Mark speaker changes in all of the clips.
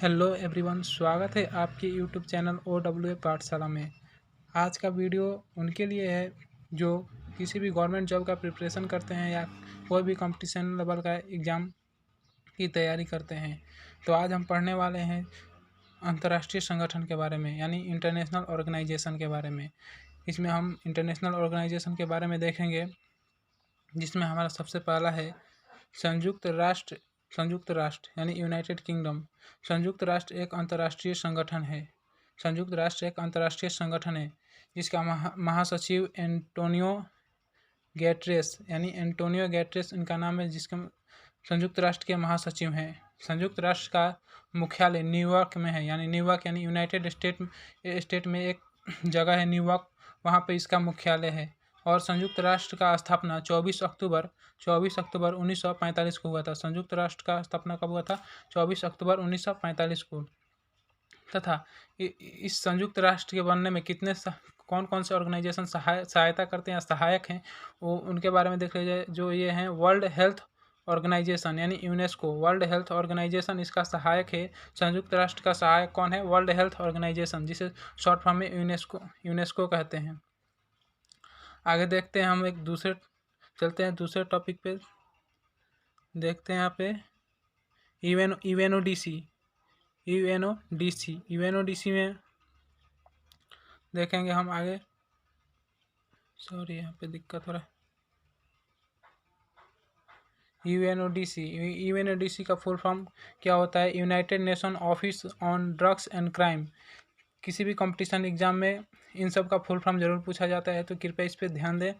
Speaker 1: Hello everyone, स्वागत है आपके यूट्यूब चैनल OWA पाठशाला में। आज का वीडियो उनके लिए है जो किसी भी गवर्नमेंट जॉब का प्रिपरेशन करते हैं या कोई भी कंपटीशन लेवल का एग्ज़ाम की तैयारी करते हैं। तो आज हम पढ़ने वाले हैं अंतर्राष्ट्रीय संगठन के बारे में, यानी इंटरनेशनल ऑर्गेनाइजेशन के बारे में। इसमें हम इंटरनेशनल ऑर्गेनाइजेशन के बारे में देखेंगे, जिसमें हमारा सबसे पहला है संयुक्त राष्ट्र यानी यूनाइटेड किंगडम। संयुक्त राष्ट्र एक अंतर्राष्ट्रीय संगठन है। संयुक्त राष्ट्र एक अंतर्राष्ट्रीय संगठन है जिसका महासचिव एंटोनियो गैटरेस इनका नाम है, जिसके संयुक्त राष्ट्र के महासचिव हैं। संयुक्त राष्ट्र का मुख्यालय न्यूयॉर्क में है, यानी न्यूयॉर्क यानी यूनाइटेड स्टेट में एक जगह है न्यूयॉर्क, वहाँ पे इसका मुख्यालय है। और संयुक्त राष्ट्र का स्थापना 24 अक्टूबर 1945 को हुआ था। संयुक्त राष्ट्र का स्थापना कब हुआ था? 24 अक्टूबर 1945 को। तथा इस संयुक्त राष्ट्र के बनने में कौन कौन से ऑर्गेनाइजेशन सहायता करते हैं या सहायक हैं, वो उनके बारे में देख लीजिए। जो ये हैं, वर्ल्ड हेल्थ ऑर्गेनाइजेशन यानी यूनेस्को, वर्ल्ड हेल्थ ऑर्गेनाइजेशन इसका सहायक है। संयुक्त राष्ट्र का सहायक कौन है? वर्ल्ड हेल्थ ऑर्गेनाइजेशन, जिसे शॉर्ट फॉर्म में यूनेस्को कहते हैं। आगे देखते हैं, हम चलते हैं दूसरे टॉपिक पे। देखते हैं यहाँ पे यूएनओडीसी में देखेंगे हम आगे। सॉरी, यहाँ पे दिक्कत हो रहा है। यूएनओडीसी का फुल फॉर्म क्या होता है? United nation office on drugs and crime. किसी भी कंपटीशन एग्जाम में इन सब का फुल फॉर्म जरूर पूछा जाता है, तो कृपया इस पर ध्यान दें।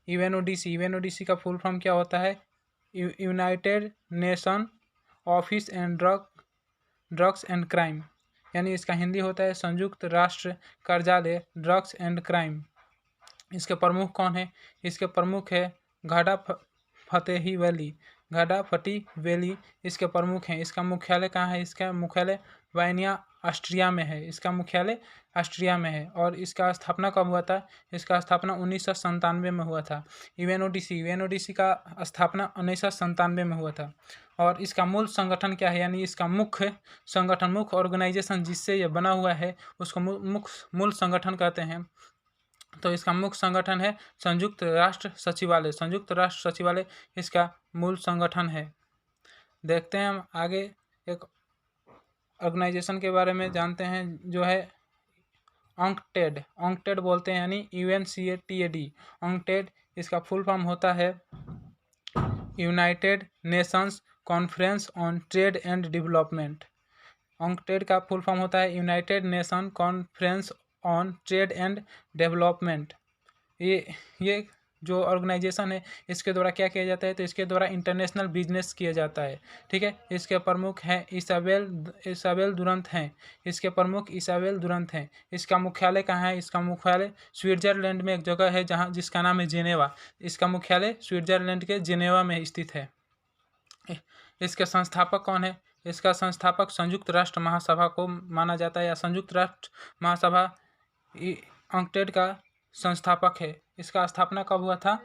Speaker 1: यूएनओडीसी का फुल फॉर्म क्या होता है? United nation office and drugs and crime, यानी इसका हिंदी होता है संयुक्त राष्ट्र कार्यालय ड्रग्स एंड क्राइम। इसके प्रमुख कौन है? इसके प्रमुख है घाटा फटी वैली इसके प्रमुख हैं। इसका मुख्यालय कहाँ है? इसका मुख्यालय वाइनिया ऑस्ट्रिया में है। इसका मुख्यालय ऑस्ट्रिया में है। और इसका स्थापना कब हुआ था? इसका स्थापना 1997 में हुआ था। यूएनओडीसी का स्थापना 1997 में हुआ था। और इसका मूल संगठन क्या है? यानी इसका मुख्य ऑर्गेनाइजेशन जिससे ये बना हुआ है उसको मूल संगठन कहते हैं। तो इसका मुख्य संगठन है संयुक्त राष्ट्र सचिवालय। संयुक्त राष्ट्र सचिवालय इसका मूल संगठन है। देखते हैं हम आगे एक ऑर्गेनाइजेशन के बारे में जानते हैं, जो है ऑन्कटेड बोलते हैं, यानी UNCTAD। ऑन्कटेड इसका फुल फॉर्म होता है United Nations Conference on Trade and Development. UNCTAD का फुल फॉर्म होता है United Nation Conference on Trade and Development. ये जो ऑर्गेनाइजेशन है, इसके द्वारा क्या किया जाता है? तो इसके द्वारा इंटरनेशनल बिजनेस किया जाता है। ठीक है। इसके प्रमुख हैं इसाबेल दुरंत हैं। इसके प्रमुख इसाबेल दुरंत हैं। इसका मुख्यालय कहाँ है? इसका मुख्यालय स्विट्जरलैंड में एक जगह है जिसका नाम है जेनेवा। इसका मुख्यालय स्विट्जरलैंड के जेनेवा में स्थित है। इसके संस्थापक कौन है? इसका संस्थापक संयुक्त राष्ट्र महासभा को माना जाता है, या संयुक्त राष्ट्र महासभा ऑन्कटेड का संस्थापक है। इसका स्थापना कब हुआ था?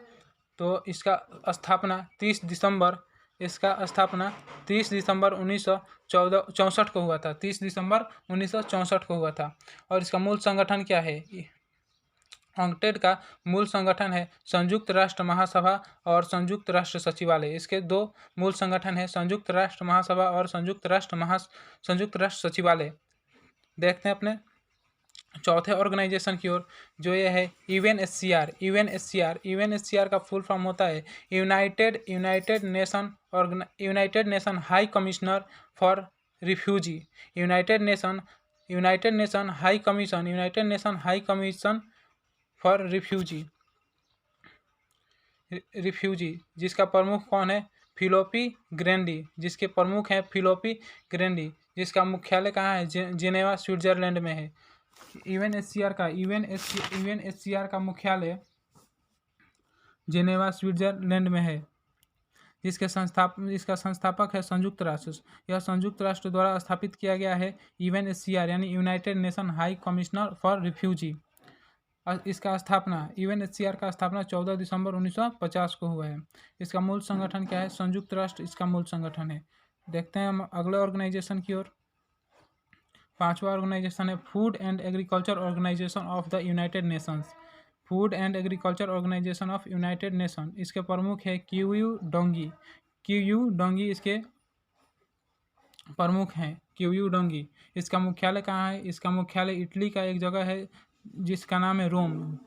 Speaker 1: तो इसका स्थापना 30 दिसंबर 1964 को हुआ था। 30 दिसंबर 1964 को हुआ था। और इसका मूल संगठन क्या है? ऑन्कटेड का मूल संगठन है संयुक्त राष्ट्र महासभा और संयुक्त राष्ट्र सचिवालय। इसके दो मूल संगठन है, संयुक्त राष्ट्र महासभा और संयुक्त राष्ट्र सचिवालय। देखते हैं अपने चौथे ऑर्गेनाइजेशन की ओर, जो ये है यूएनएचसीआर का फुल फॉर्म होता है United nation high commissioner for refugee. United nation high commission for refugee, जिसका प्रमुख कौन है? फिलिपी ग्रैंडी। जिसके प्रमुख हैं फिलिपी ग्रैंडी, जिसका मुख्यालय कहाँ है? जेनेवा स्विट्जरलैंड में है। यूएनएचसीआर का मुख्यालय जेनेवा स्विट्जरलैंड में है। इसका संस्थापक है संयुक्त राष्ट्र। यह संयुक्त राष्ट्र द्वारा स्थापित किया गया है यूएनएचसीआर, यानी United nation high commissioner for refugee. इसका स्थापना यूएनएचसीआर का स्थापना 14 दिसंबर 1950 को हुआ है। इसका मूल संगठन क्या है? संयुक्त राष्ट्र इसका मूल संगठन है। देखते हैं हम अगले ऑर्गेनाइजेशन की ओर। 5वां ऑर्गेनाइजेशन है food and agriculture organisation of the United Nations. Food and agriculture organisation of United Nation, इसके प्रमुख है क्यूयू डोंगी। क्यूयू डोंगी इसके प्रमुख हैं। क्यूयू डोंगी। इसका मुख्यालय कहाँ है? इसका मुख्यालय इटली का एक जगह है जिसका नाम है रोम।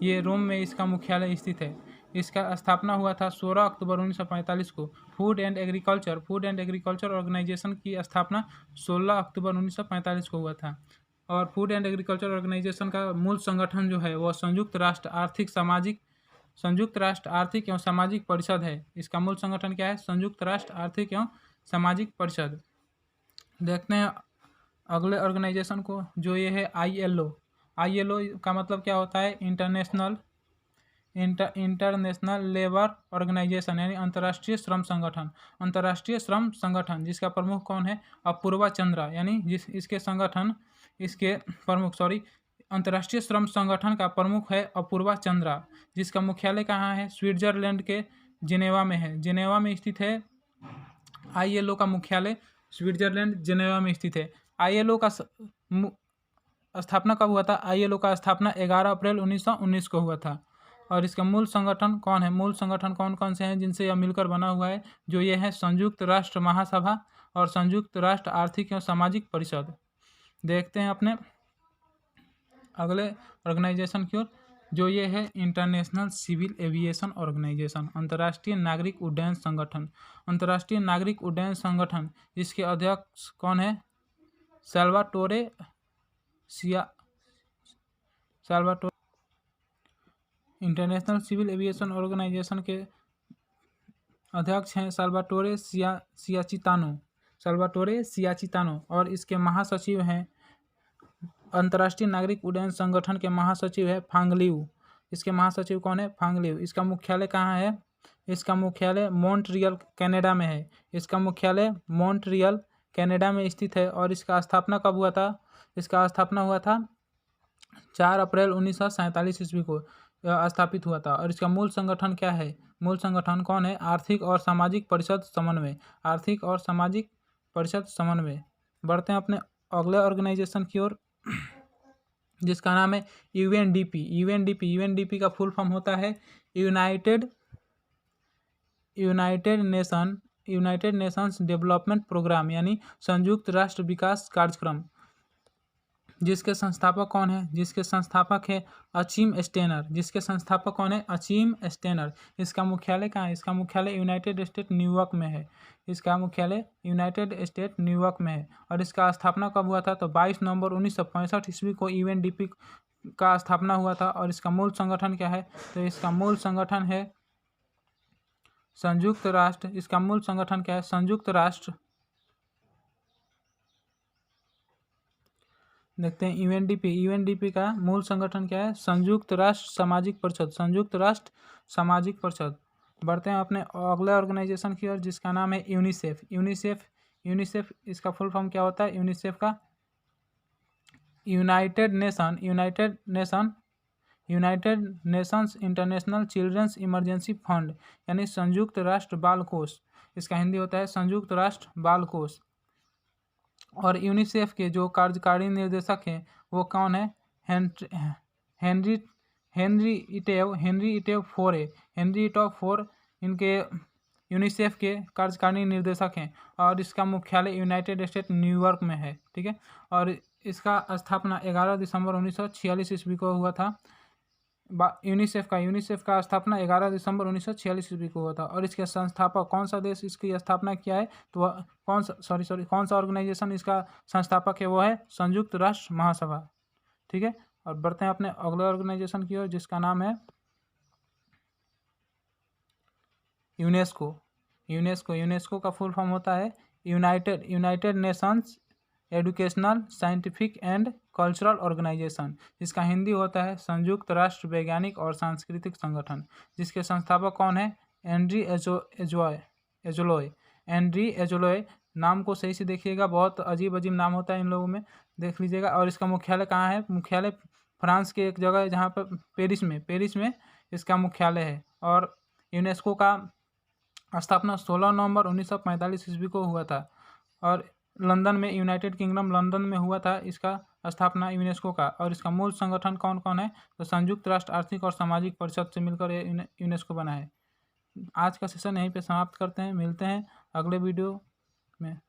Speaker 1: ये रोम में इसका मुख्यालय स्थित है। इसका स्थापना हुआ था 16 अक्टूबर 1945 को। फूड एंड एग्रीकल्चर ऑर्गेनाइजेशन की स्थापना 16 अक्टूबर 1945 को हुआ था। और फूड एंड एग्रीकल्चर ऑर्गेनाइजेशन का मूल संगठन जो है वह संयुक्त राष्ट्र आर्थिक एवं सामाजिक परिषद है। इसका मूल संगठन क्या है? संयुक्त राष्ट्र आर्थिक एवं सामाजिक परिषद। देखते हैं अगले ऑर्गेनाइजेशन को, जो ये है ILO। ILO का मतलब क्या होता है? इंटरनेशनल लेबर ऑर्गेनाइजेशन, यानी अंतर्राष्ट्रीय श्रम संगठन। अंतर्राष्ट्रीय श्रम संगठन जिसका प्रमुख कौन है? अपूर्वा चंद्रा, यानी अंतर्राष्ट्रीय श्रम संगठन का प्रमुख है अपूर्वा चंद्रा, जिसका मुख्यालय कहाँ है? स्विट्जरलैंड के जिनेवा में है। जिनेवा में स्थित है। ILO का मुख्यालय स्विट्जरलैंड जिनेवा में स्थित है। ILO का स्थापना कब हुआ था? ILO का स्थापना 11 अप्रैल 1919 को हुआ था। और इसका मूल संगठन कौन है? मूल संगठन कौन कौन से हैं जिनसे यह मिलकर बना हुआ है? जो ये है संयुक्त राष्ट्र महासभा और संयुक्त राष्ट्र आर्थिक एवं सामाजिक परिषद। देखते हैं अपने अगले ऑर्गेनाइजेशन की ओर, जो ये है इंटरनेशनल सिविल एविएशन ऑर्गेनाइजेशन, अंतर्राष्ट्रीय नागरिक उड्डयन संगठन। अंतर्राष्ट्रीय नागरिक उड्डयन संगठन, इसके अध्यक्ष कौन है? साल्वाटोरे। इंटरनेशनल सिविल एविएशन ऑर्गेनाइजेशन के अध्यक्ष हैं साल्वाटोरे सियाचितानो। और इसके महासचिव हैं, अंतर्राष्ट्रीय नागरिक उड्डयन संगठन के महासचिव है फांगलिउ। इसके महासचिव कौन है? फांगलिउ। इसका मुख्यालय कहाँ है? इसका मुख्यालय मॉन्ट्रियल कनाडा में है। इसका मुख्यालय मॉन्ट्रियल कनाडा में स्थित है। और इसका स्थापना कब हुआ था? इसका स्थापना हुआ था 4 अप्रैल 1947 ईस्वी को स्थापित हुआ था। और इसका मूल संगठन क्या है? मूल संगठन कौन है? आर्थिक और सामाजिक परिषद समन्वय। आर्थिक और सामाजिक परिषद समन्वय। बढ़ते हैं अपने अगले ऑर्गेनाइजेशन की ओर, जिसका नाम है UNDP। UNDP का फुल फॉर्म होता है यूनाइटेड नेशंस डेवलपमेंट प्रोग्राम, यानी संयुक्त राष्ट्र विकास कार्यक्रम। जिसके संस्थापक कौन है? जिसके संस्थापक है अचीम स्टेनर। जिसके संस्थापक कौन है? Achim Steiner. इसका मुख्यालय कहाँ है? इसका मुख्यालय यूनाइटेड स्टेट न्यूयॉर्क में है। इसका मुख्यालय यूनाइटेड स्टेट न्यूयॉर्क में है। और इसका स्थापना कब हुआ था? तो 22 नवंबर 1965 ईस्वी को UNDP का स्थापना हुआ था। और इसका मूल संगठन क्या है? तो इसका मूल संगठन है संयुक्त राष्ट्र। इसका मूल संगठन क्या है? संयुक्त राष्ट्र। देखते हैं UNDP का मूल संगठन क्या है? संयुक्त राष्ट्र सामाजिक परिषद। संयुक्त राष्ट्र सामाजिक परिषद। बढ़ते हैं अपने अगले ऑर्गेनाइजेशन की ओर, जिसका नाम है यूनिसेफ। इसका फुल फॉर्म क्या होता है? यूनिसेफ का United Nations International Children's Emergency Fund, यानी संयुक्त राष्ट्र बाल कोष। इसका हिंदी होता है संयुक्त राष्ट्र बाल कोष। और यूनिसेफ के जो कार्यकारी निर्देशक हैं वो कौन है? हेनरी इटेव फोर इनके यूनिसेफ के कार्यकारी निर्देशक हैं। और इसका मुख्यालय यूनाइटेड स्टेट न्यूयॉर्क में है। ठीक है। और इसका स्थापना 11 दिसंबर 1946 ईस्वी को हुआ था। यूनिसेफ का स्थापना 11 दिसंबर 1946 ईस्वी को हुआ था। और इसके संस्थापक, कौन सा देश इसकी स्थापना किया है? तो वह कौन सा ऑर्गेनाइजेशन इसका संस्थापक है? वो है संयुक्त राष्ट्र महासभा। ठीक है। और बढ़ते हैं अपने अगले ऑर्गेनाइजेशन की ओर, जिसका नाम है यूनेस्को का फुल फॉर्म होता है United Nations Educational, Scientific and Cultural Organisation. इसका हिंदी होता है संयुक्त राष्ट्र वैज्ञानिक और सांस्कृतिक संगठन। जिसके संस्थापक कौन है? एंड्री एजोलोय। नाम को सही से देखिएगा, बहुत अजीब नाम होता है इन लोगों में, देख लीजिएगा। और इसका मुख्यालय कहाँ है? मुख्यालय फ्रांस के एक जगह है जहाँ पर पेरिस में इसका मुख्यालय है। और यूनेस्को का स्थापना 16 नवंबर 1945 ईस्वी को हुआ था। और लंदन में, यूनाइटेड किंगडम लंदन में हुआ था इसका स्थापना यूनेस्को का। और इसका मूल संगठन कौन कौन है? तो संयुक्त राष्ट्र आर्थिक और सामाजिक परिषद से मिलकर ये यूनेस्को बना है। आज का सेशन यहीं पे समाप्त करते हैं, मिलते हैं अगले वीडियो में।